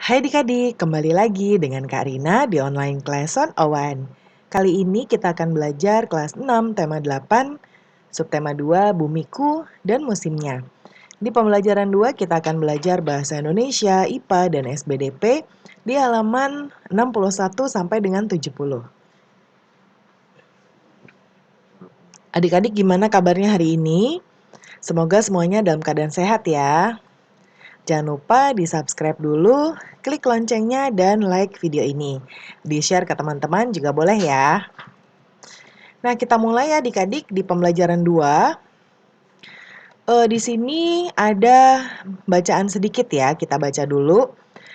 Hai adik-adik, kembali lagi dengan Kak Rina di online class 101. Kali ini kita akan belajar kelas 6, tema 8, subtema 2, bumiku, dan musimnya. Di pembelajaran 2 kita akan belajar bahasa Indonesia, IPA, dan SBDP di halaman 61 sampai dengan 70. Adik-adik gimana kabarnya hari ini? Semoga semuanya dalam keadaan sehat ya. Jangan lupa di-subscribe dulu, klik loncengnya, dan like video ini. Di-share ke teman-teman juga boleh ya. Nah, kita mulai ya adik-adik di pembelajaran 2. Di sini ada bacaan sedikit ya, kita baca dulu.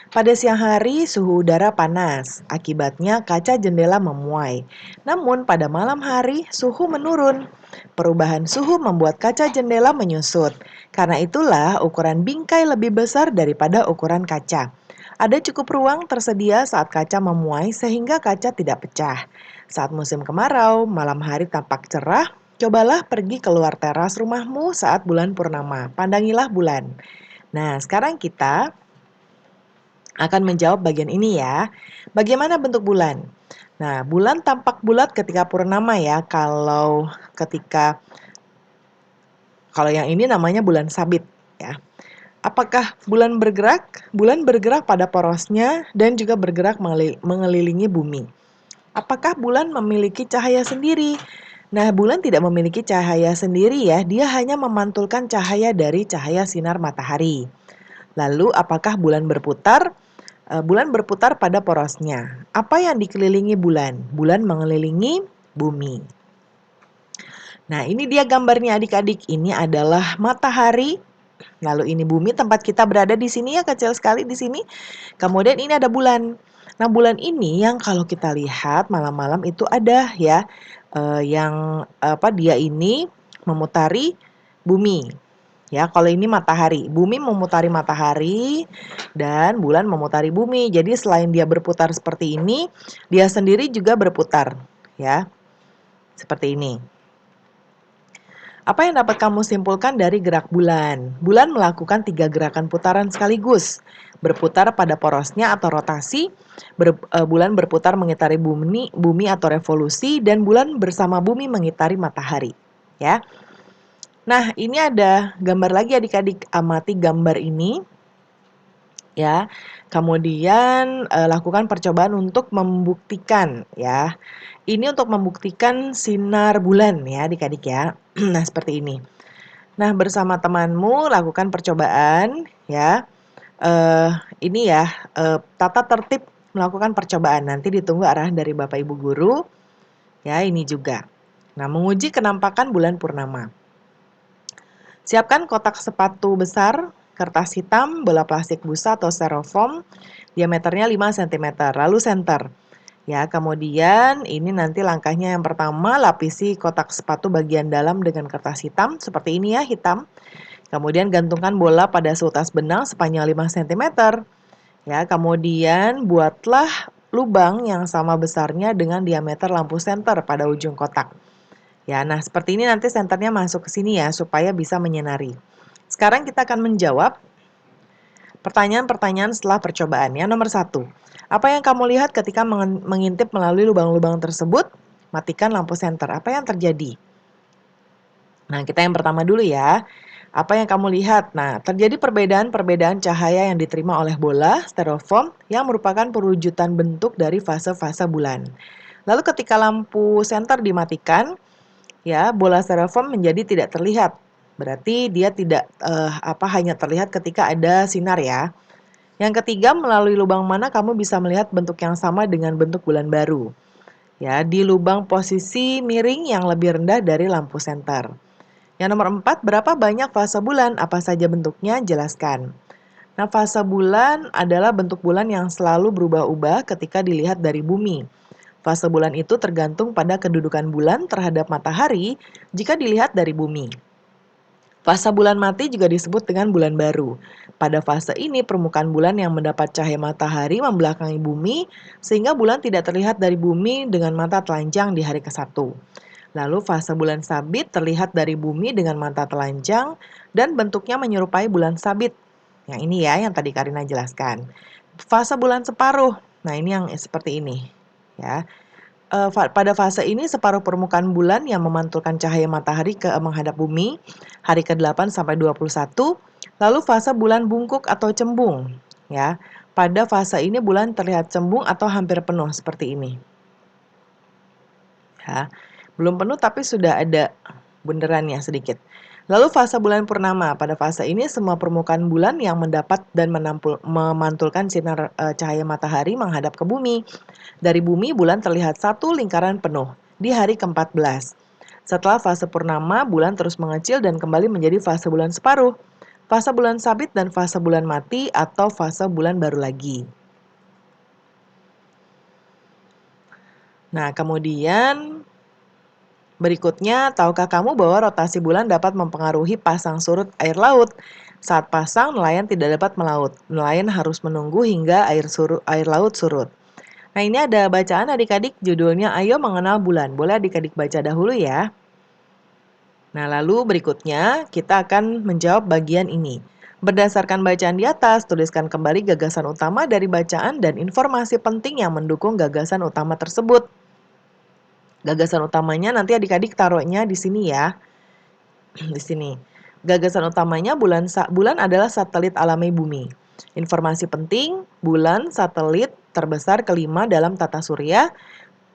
Pada siang hari, suhu udara panas. Akibatnya kaca jendela memuai. Namun pada malam hari, suhu menurun. Perubahan suhu membuat kaca jendela menyusut. Karena itulah ukuran bingkai lebih besar daripada ukuran kaca. Ada cukup ruang tersedia saat kaca memuai sehingga kaca tidak pecah. Saat musim kemarau, malam hari tampak cerah. Cobalah pergi keluar teras rumahmu saat bulan purnama. Pandangilah bulan. Nah, sekarang kita akan menjawab bagian ini ya. Bagaimana bentuk bulan? Nah, bulan tampak bulat ketika purnama ya. Kalau yang ini namanya bulan sabit ya. Apakah bulan bergerak? Bulan bergerak pada porosnya dan juga bergerak mengelilingi bumi. Apakah bulan memiliki cahaya sendiri? Nah, bulan tidak memiliki cahaya sendiri ya. Dia hanya memantulkan cahaya dari cahaya sinar matahari. Lalu, apakah bulan berputar? Bulan berputar pada porosnya. Apa yang dikelilingi bulan? Bulan mengelilingi bumi. Nah, ini dia gambarnya adik-adik. Ini adalah matahari. Lalu ini bumi, tempat kita berada di sini ya, kecil sekali di sini. Kemudian ini ada bulan. Nah, bulan ini yang kalau kita lihat malam-malam itu ada ya, dia ini memutari bumi. Ya, kalau ini matahari, bumi memutari matahari dan bulan memutari bumi. Jadi selain dia berputar seperti ini, dia sendiri juga berputar, ya. Seperti ini. Apa yang dapat kamu simpulkan dari gerak bulan? Bulan melakukan 3 gerakan putaran sekaligus. Berputar pada porosnya atau rotasi, bulan berputar mengitari bumi atau revolusi, dan bulan bersama bumi mengitari matahari. Ya. Nah, ini ada gambar lagi adik-adik, amati gambar ini. Ya, kemudian lakukan percobaan untuk membuktikan ya. Ini untuk membuktikan sinar bulan ya adik-adik ya. Nah, seperti ini. Nah, bersama temanmu lakukan percobaan ya. Eh, ini ya, tata tertib melakukan percobaan. Nanti ditunggu arahan dari Bapak Ibu guru. Ya, ini juga. Nah, menguji kenampakan bulan purnama. Siapkan kotak sepatu besar, kertas hitam, bola plastik busa atau styrofoam, diameternya 5 cm, lalu senter. Ya, kemudian ini nanti langkahnya yang pertama, lapisi kotak sepatu bagian dalam dengan kertas hitam, seperti ini ya, hitam. Kemudian gantungkan bola pada seutas benang sepanjang 5 cm. Ya, kemudian buatlah lubang yang sama besarnya dengan diameter lampu senter pada ujung kotak. Ya, nah seperti ini nanti senternya masuk ke sini ya, supaya bisa menyinari. Sekarang kita akan menjawab pertanyaan-pertanyaan setelah percobaan. Yang nomor 1, apa yang kamu lihat ketika mengintip melalui lubang-lubang tersebut? Matikan lampu senter. Apa yang terjadi? Nah, kita yang pertama dulu ya. Apa yang kamu lihat? Nah, terjadi perbedaan-perbedaan cahaya yang diterima oleh bola styrofoam yang merupakan perwujudan bentuk dari fase-fase bulan. Lalu ketika lampu senter dimatikan, ya, bola styrofoam menjadi tidak terlihat. Berarti dia tidak hanya terlihat ketika ada sinar ya. Yang ketiga, melalui lubang mana kamu bisa melihat bentuk yang sama dengan bentuk bulan baru. Ya, di lubang posisi miring yang lebih rendah dari lampu senter. Yang nomor 4, berapa banyak fase bulan? Apa saja bentuknya? Jelaskan. Nah, fase bulan adalah bentuk bulan yang selalu berubah-ubah ketika dilihat dari bumi. Fase bulan itu tergantung pada kedudukan bulan terhadap matahari jika dilihat dari bumi. Fase bulan mati juga disebut dengan bulan baru. Pada fase ini, permukaan bulan yang mendapat cahaya matahari membelakangi bumi, sehingga bulan tidak terlihat dari bumi dengan mata telanjang di hari ke-1. Lalu fase bulan sabit terlihat dari bumi dengan mata telanjang dan bentuknya menyerupai bulan sabit. Yang ini ya, yang tadi Karina jelaskan. Fase bulan separuh. Nah, ini yang seperti ini, ya. Pada fase ini separuh permukaan bulan yang memantulkan cahaya matahari menghadap bumi, hari ke-8 sampai 21. Lalu fase bulan bungkuk atau cembung, ya. Pada fase ini bulan terlihat cembung atau hampir penuh seperti ini. Ya. Belum penuh tapi sudah ada bunderannya sedikit. Lalu fase bulan purnama. Pada fase ini semua permukaan bulan yang mendapat dan memantulkan sinar cahaya matahari menghadap ke bumi. Dari bumi bulan terlihat satu lingkaran penuh di hari ke-14. Setelah fase purnama, bulan terus mengecil dan kembali menjadi fase bulan separuh, fase bulan sabit dan fase bulan mati atau fase bulan baru lagi. Nah, kemudian berikutnya, tahukah kamu bahwa rotasi bulan dapat mempengaruhi pasang surut air laut? Saat pasang, nelayan tidak dapat melaut. Nelayan harus menunggu hingga air laut surut. Nah, ini ada bacaan adik-adik, judulnya Ayo Mengenal Bulan. Boleh adik-adik baca dahulu ya. Nah, lalu berikutnya kita akan menjawab bagian ini. Berdasarkan bacaan di atas, tuliskan kembali gagasan utama dari bacaan dan informasi penting yang mendukung gagasan utama tersebut. Gagasan utamanya nanti adik-adik taruhnya di sini ya. Di sini. Gagasan utamanya bulan adalah satelit alami bumi. Informasi penting, bulan satelit terbesar kelima dalam tata surya.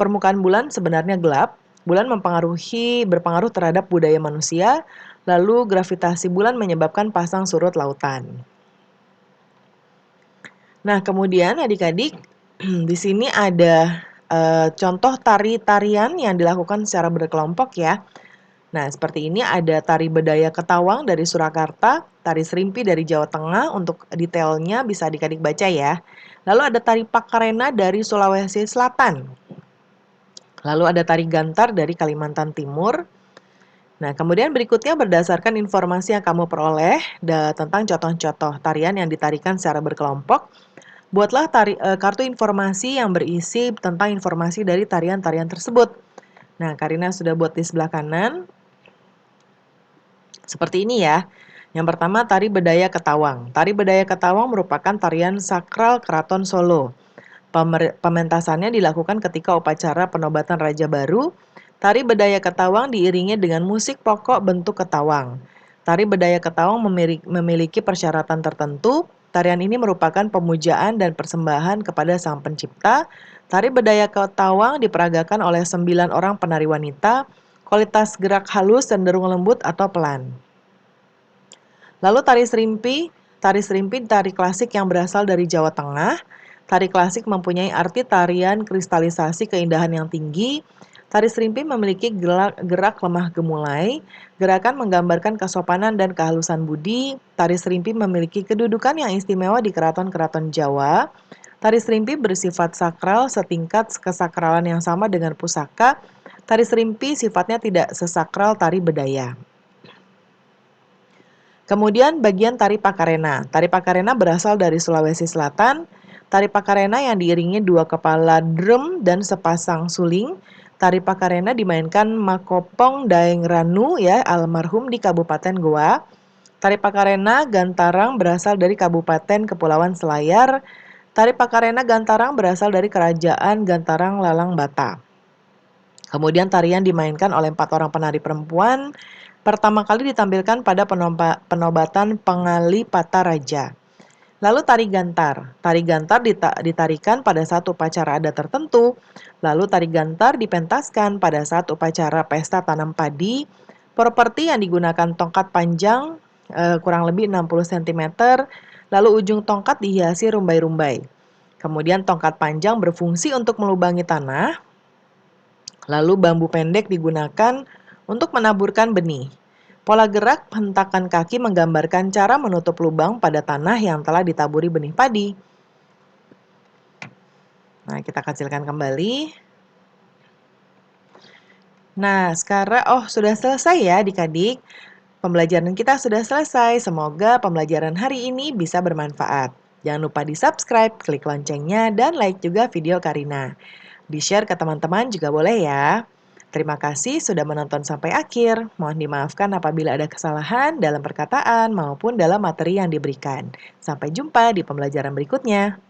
Permukaan bulan sebenarnya gelap. Bulan berpengaruh terhadap budaya manusia. Lalu gravitasi bulan menyebabkan pasang surut lautan. Nah, kemudian adik-adik di sini ada contoh tarian yang dilakukan secara berkelompok ya. Nah, seperti ini ada tari bedaya Ketawang dari Surakarta, tari serimpi dari Jawa Tengah, untuk detailnya bisa adik-adik baca ya. Lalu ada tari Pakarena dari Sulawesi Selatan. Lalu ada tari Gantar dari Kalimantan Timur. Nah, kemudian berikutnya berdasarkan informasi yang kamu peroleh tentang contoh-contoh tarian yang ditarikan secara berkelompok, buatlah kartu informasi yang berisi tentang informasi dari tarian-tarian tersebut. Nah, Karina sudah buat di sebelah kanan. Seperti ini ya. Yang pertama, tari bedaya Ketawang. Tari bedaya Ketawang merupakan tarian sakral Keraton Solo. Pementasannya dilakukan ketika upacara penobatan Raja Baru. Tari bedaya Ketawang diiringi dengan musik pokok bentuk ketawang. Tari bedaya Ketawang memiliki persyaratan tertentu. Tarian ini merupakan pemujaan dan persembahan kepada Sang Pencipta. Tari bedaya Ketawang diperagakan oleh 9 orang penari wanita. Kualitas gerak halus, cenderung lembut atau pelan. Lalu tari serimpi tari klasik yang berasal dari Jawa Tengah. Tari klasik mempunyai arti tarian kristalisasi keindahan yang tinggi. Tari serimpi memiliki gerak lemah gemulai. Gerakan menggambarkan kesopanan dan kehalusan budi. Tari serimpi memiliki kedudukan yang istimewa di keraton-keraton Jawa. Tari serimpi bersifat sakral setingkat kesakralan yang sama dengan pusaka. Tari serimpi sifatnya tidak sesakral tari bedaya. Kemudian bagian tari Pakarena. Tari Pakarena berasal dari Sulawesi Selatan. Tari Pakarena yang diiringi 2 kepala drum dan sepasang suling. Tari Pakarena dimainkan Makopong Daeng Ranu ya, almarhum di Kabupaten Goa. Tari Pakarena Gantarang berasal dari Kabupaten Kepulauan Selayar. Tari Pakarena Gantarang berasal dari Kerajaan Gantarang Lalang Bata. Kemudian tarian dimainkan oleh 4 orang penari perempuan. Pertama kali ditampilkan pada penobatan Pengali Pataraja. Lalu tari gantar. Tari gantar ditarikan pada saat upacara adat tertentu. Lalu tari gantar dipentaskan pada saat upacara pesta tanam padi. Properti yang digunakan tongkat panjang kurang lebih 60 cm. Lalu ujung tongkat dihiasi rumbai-rumbai. Kemudian tongkat panjang berfungsi untuk melubangi tanah. Lalu bambu pendek digunakan untuk menaburkan benih. Pola gerak hentakan kaki menggambarkan cara menutup lubang pada tanah yang telah ditaburi benih padi. Nah, kita kecilkan kembali. Nah, sekarang sudah selesai ya adik-adik. Pembelajaran kita sudah selesai. Semoga pembelajaran hari ini bisa bermanfaat. Jangan lupa di-subscribe, klik loncengnya, dan like juga video Karina. Di-share ke teman-teman juga boleh ya. Terima kasih sudah menonton sampai akhir. Mohon dimaafkan apabila ada kesalahan dalam perkataan maupun dalam materi yang diberikan. Sampai jumpa di pembelajaran berikutnya.